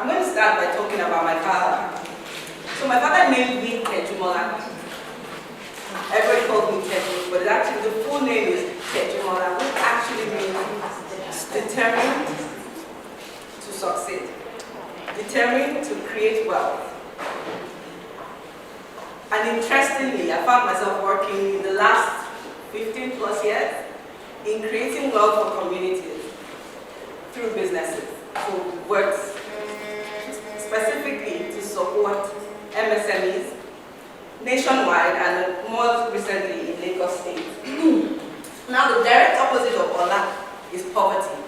I'm going to start by talking about my father. So my father named me Teju. Everybody calls me Teju, but actually the full name is Teju, which actually means determined to succeed, determined to create wealth. And interestingly, I found myself working in the last 15 plus years in creating wealth for communities through businesses. So works specifically to support MSMEs nationwide and more recently in Lagos State. Now the direct opposite of Ola is poverty.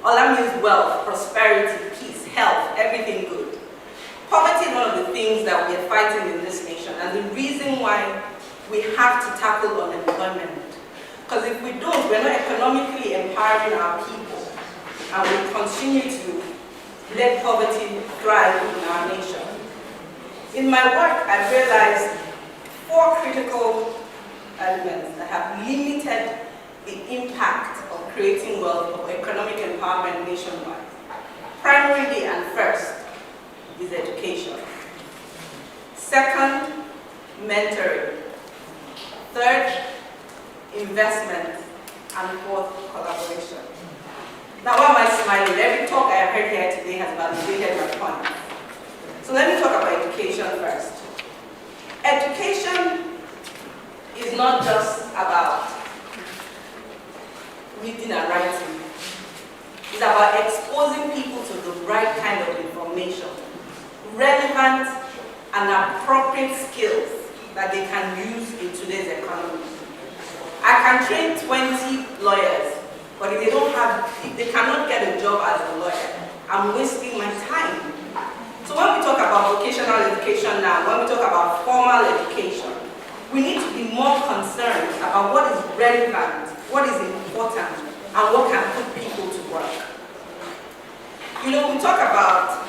Ola means wealth, prosperity, peace, health, everything good. Poverty is one of the things that we are fighting in this nation and the reason why we have to tackle unemployment. Because if we don't, we're not economically empowering our people and we continue to let poverty thrive in our nation. In my work, I've realized 4 critical elements that have limited the impact of creating wealth or economic empowerment nationwide. Primarily and first is education. Second, mentoring. Third, investment. And fourth, collaboration. Now, why am I smiling? Every talk I have heard here today has validated my point. So let me talk about education first. Education is not just about reading and writing. It's about exposing people to the right kind of information, relevant and appropriate skills that they can use in today's economy. I can train 20 lawyers, but if they cannot get a job as a lawyer, I'm wasting my time. So when we talk about vocational education now, when we talk about formal education, we need to be more concerned about what is relevant, what is important, and what can put people to work. You know, we talk about,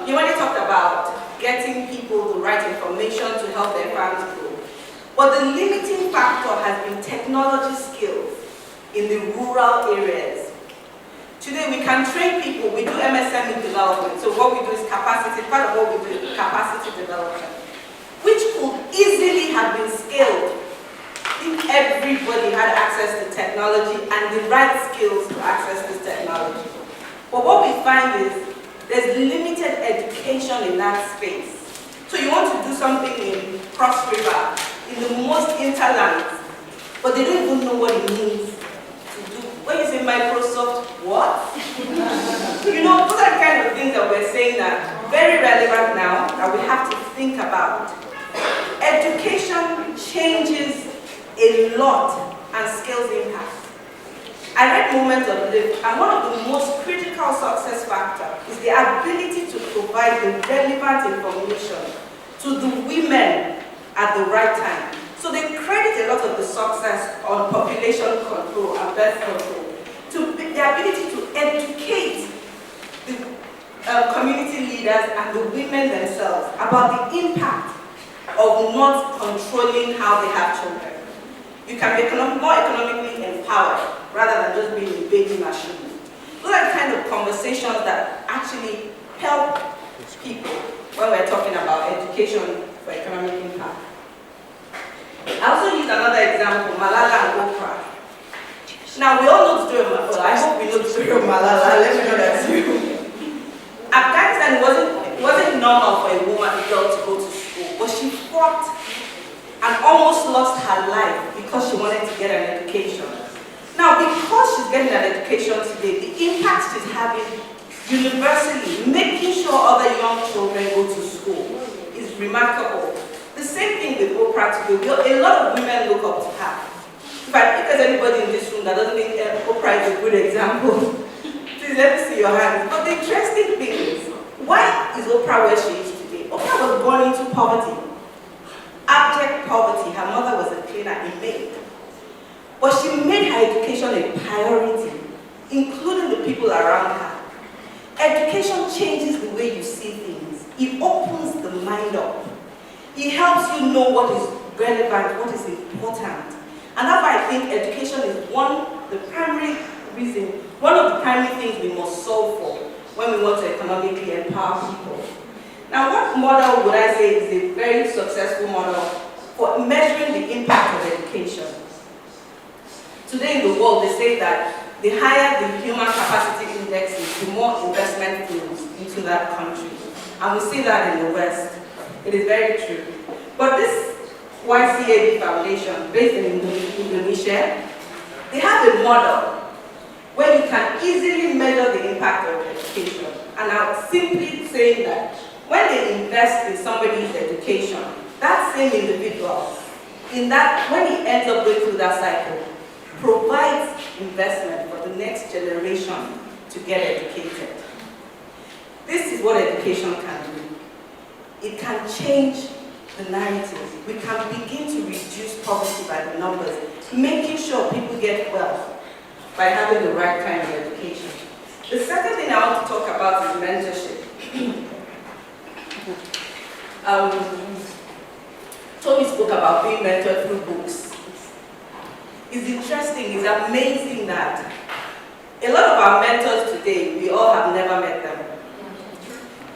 you already talked about getting people the right information to help their families grow. But the limiting factor has been technology skills in the rural areas. Today we can train people, we do MSME development, so what we do is capacity, part of what we do is capacity development, which could easily have been scaled if everybody had access to technology and the right skills to access this technology. But what we find is there's limited education in that space. So you want to do something in Cross River, in the most interlands, but they don't even know what it means to do. When you say Microsoft, what? You know, those are the kind of things that we're saying that very relevant now, that we have to think about. Education changes a lot and scales impact. I read Moments of Live, and one of the most critical success factors is the ability to provide the relevant information to the women at the right time. So they credit a lot of the success on population control and birth control to the ability to educate the community leaders and the women themselves about the impact of not controlling how they have children. You can be more economically empowered rather than just being a baby machine. Those are the kind of conversations that actually help people when we're talking about education for economic impact. I also use another example, Malala and Oprah. Now we all know the story of Malala. I hope we know the story of Malala. Let me know that too. Afghanistan wasn't normal for a girl to go to school, but she fought and almost lost her life because she wanted to get an education. Now, because she's getting an education today, the impact she's having universally, making sure other young children go to school, is remarkable. The same thing with Oprah today. A lot of women look up to her. In fact, if there's anybody in this room that doesn't think Oprah is a good example, please let me see your hands. But the interesting thing is, why is Oprah where she is today? Oprah was born into poverty. Abject poverty. Her mother was a cleaner in Maine. But she made her education a priority, including the people around her. Education changes the way you see things. It opens the mind up. It helps you know what is relevant, what is important. And that's why I think education is one of the primary things we must solve for when we want to economically empower people. Now, what model would I say is a very successful model for measuring the impact of education? Today in the world, they say that the higher the human capacity index is, the more investment flows into that country. And we see that in the West. It is very true. But this YCAB Foundation, based in Indonesia, they have a model where you can easily measure the impact of education. And I'm simply saying that when they invest in somebody's education, that same individual, when he ends up going through that cycle, provides investment for the next generation to get educated. This is what education can do. It can change the narrative. We can begin to reduce poverty by the numbers, making sure people get wealth by having the right kind of education. The second thing I want to talk about is mentorship. Tony spoke about being mentored through books. It's interesting, it's amazing that a lot of our mentors today, we all have never met them.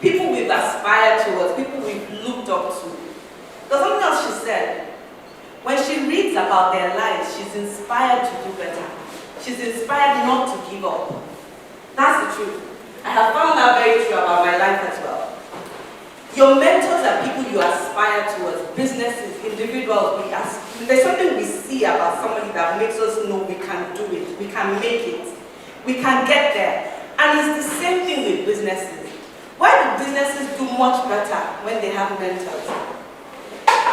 People we've aspired towards, people we've looked up to. There's something else she said. When she reads about their lives, she's inspired to do better. She's inspired not to give up. That's the truth. I have found that very true about my life as well. Your mentors are people you aspire towards, businesses, individuals. There's something we see about somebody that makes us know we can do it, we can make it, we can get there. And it's the same thing with businesses. Why do businesses do much better when they have mentors?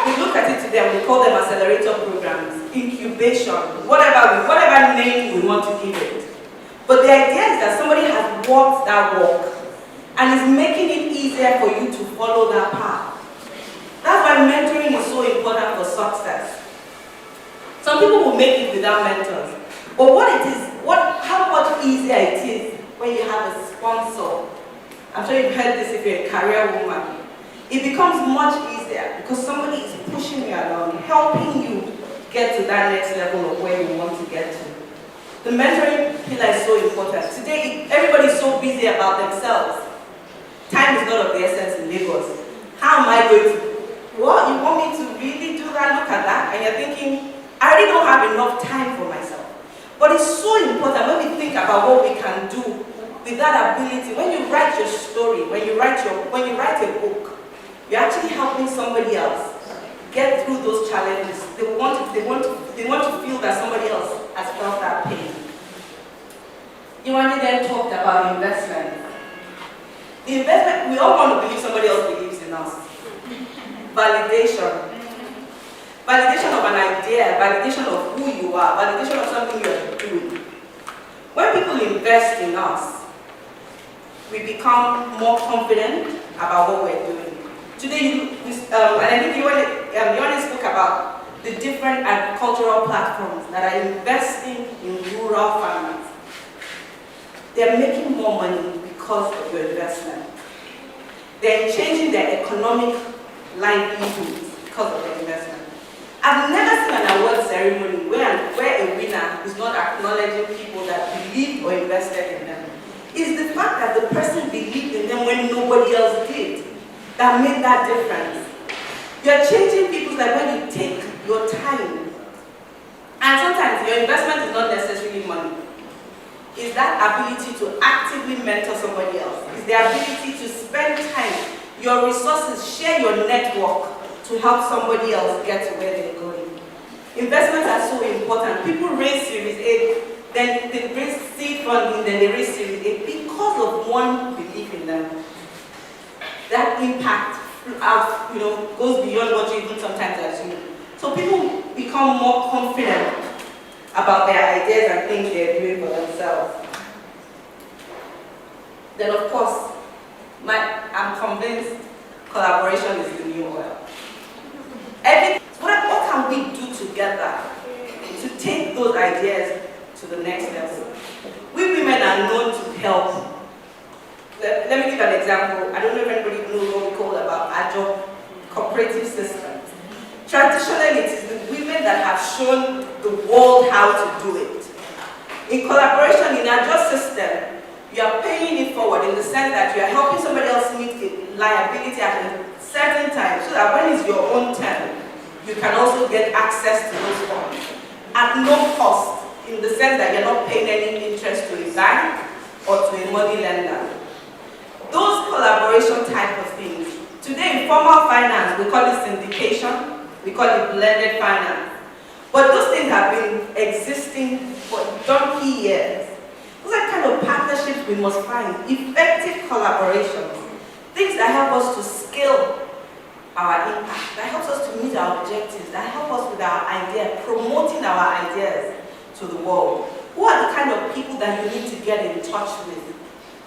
We look at it today and we call them accelerator programs, incubation, whatever name we want to give it. But the idea is that somebody has walked that walk and is making it easier for you to follow that path. That's why mentoring is so important for success. Some people will make it without mentors. But how much easier it is when you have a sponsor. I'm sure you've heard this if you're a career woman. It becomes much easier because somebody is pushing you along, helping you get to that next level of where you want to get to. The mentoring pillar is so important. Today, everybody's so busy about themselves. Time is not of the essence in Lagos. How am I going to? What? You want me to really do that? Look at that. And you're thinking, I already don't have enough time for myself. But it's so important when we think about what we can do with that ability. When you write your story, when you write a book, you're actually helping somebody else get through those challenges. They want to feel that somebody else has felt that pain. Iwani then talked about investment. The investment, we all want to believe somebody else believes in us. Validation. Validation of an idea, validation of who you are, validation of something you are doing. When people invest in us, we become more confident about what we're doing. Today, and I think you already spoke about the different agricultural platforms that are investing in rural farmers. They're making more money because of your investment. They're changing their economic livelihoods because of their investment. I've never seen an award ceremony where a winner is not acknowledging people that believed or invested in them. It's the fact that the person believed in them when nobody else did that made that difference. You're changing people's life when you take your time. And sometimes your investment is not necessarily money. It's that ability to actively mentor somebody else. It's the ability to spend time, your resources, share your network to help somebody else get to where they're going. Investments are so important. People raise Series A, then they raise seed funding, then they raise Series A because of one belief in them. That impact goes beyond what you even sometimes assume. So people become more confident about their ideas and things they're doing for themselves. Then of course, I'm convinced collaboration is the new oil. What can we do together to take those ideas to the next level? We women are known to help. Let me give an example. I don't know if anybody knows what we call about agile cooperative systems. Traditionally, it is the women that have shown the world how to do it. In collaboration, in agile system, You are paying it forward in the sense that you are helping somebody else meet a liability at a certain time, so that when it's your own turn, you can also get access to those funds at no cost, in the sense that you're not paying any interest to a bank or to a money lender. Those collaboration type of things. Today in formal finance, we call it syndication, we call it blended finance. But those things have been existing for donkey years. Those are kind of partnerships we must find, effective collaborations, things that help us to scale our impact, that helps us to meet our objectives, that help us with our idea, promoting our ideas to the world. Who are the kind of people that you need to get in touch with?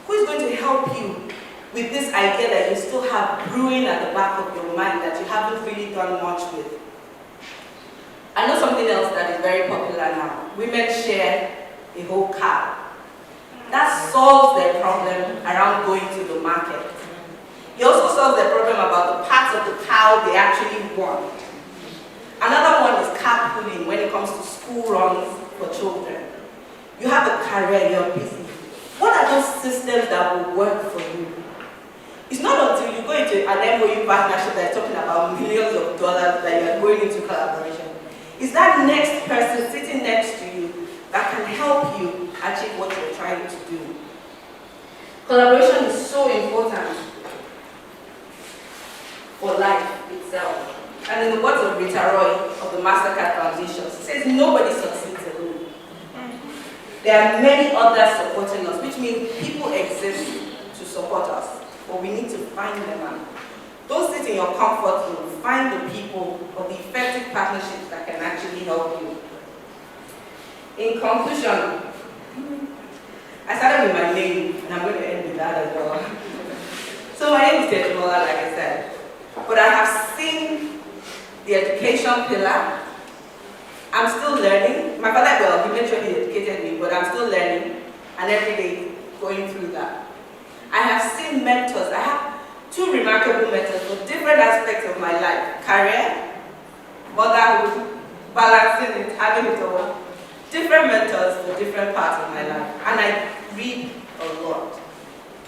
Who is going to help you with this idea that you still have brewing at the back of your mind that you haven't really done much with? I know something else that is very popular now. Women share a whole car. That solves their problem around going to the market. It also solves their problem about the parts of the cow they actually want. Another one is carpooling when it comes to school runs for children. You have a career, you're busy. What are those systems that will work for you? It's not until you go into an MOU partnership that is talking about millions of dollars that you're going into collaboration. It's that next person sitting next to you that can help you achieve what you're trying to do. Collaboration is so important for life itself. And in the words of Rita Roy of the Mastercard Foundation, she says nobody succeeds alone. There are many others supporting us, which means people exist to support us, but we need to find them out. Don't sit in your comfort zone. Find the people or the effective partnerships that can actually help you. In conclusion, I started with my name, and I'm going to end with that as well. So my name is Teju Abisoye, like I said, but I have seen the education pillar. I'm still learning. My father, well, he made sure he educated me, but I'm still learning, and every day going through that. I have seen mentors. I have two remarkable mentors for different aspects of my life: career, motherhood, balancing it, having it all. Different mentors for different parts of my life, and I read a lot.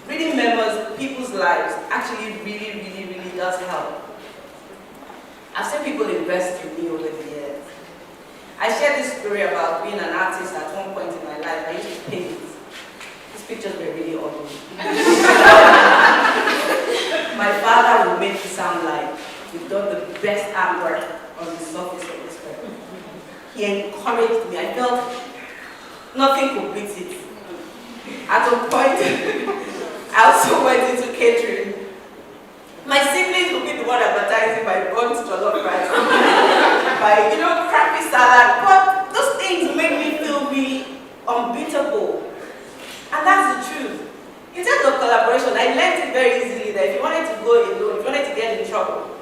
Reading memos, people's lives, actually really does help. I've seen people invest in me over the years. I shared this story about being an artist at one point in my life. I used to paint. These pictures were really ugly. My father would make it sound like we've done the best artwork on the surface of this earth. He encouraged me. I felt nothing could beat it. At a point, I also went into catering. My siblings would be the one advertising my burnt jollof rice, my crappy salad. But those things make me feel really unbeatable. And that's the truth. In terms of collaboration, I learned it very easily that if you wanted to go alone, if you wanted to get in trouble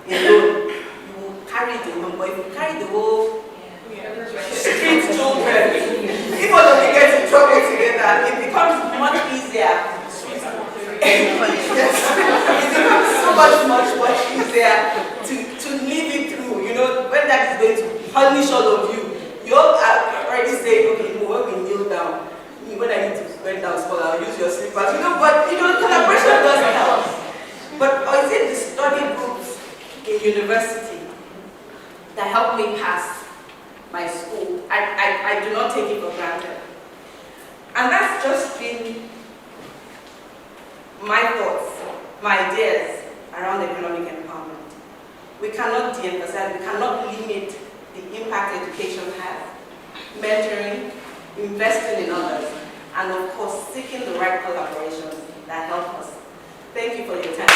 alone, you will carry the alone. But if you carry the whole street children, if all of you get in trouble together, it becomes much easier. Yes. It becomes so much easier to live it through. When that is going to punish all of you, you all are already saying, okay, when we kneel down, when I need to bend down small, I'll use your slippers. But collaboration does help. But is it the study groups in university that helped me pass my school? I do not take it for granted. And that's just been my thoughts, my ideas around economic empowerment. We cannot de-emphasize, we cannot limit the impact education has, mentoring, investing in others, and of course, seeking the right collaborations that help us. Thank you for your time.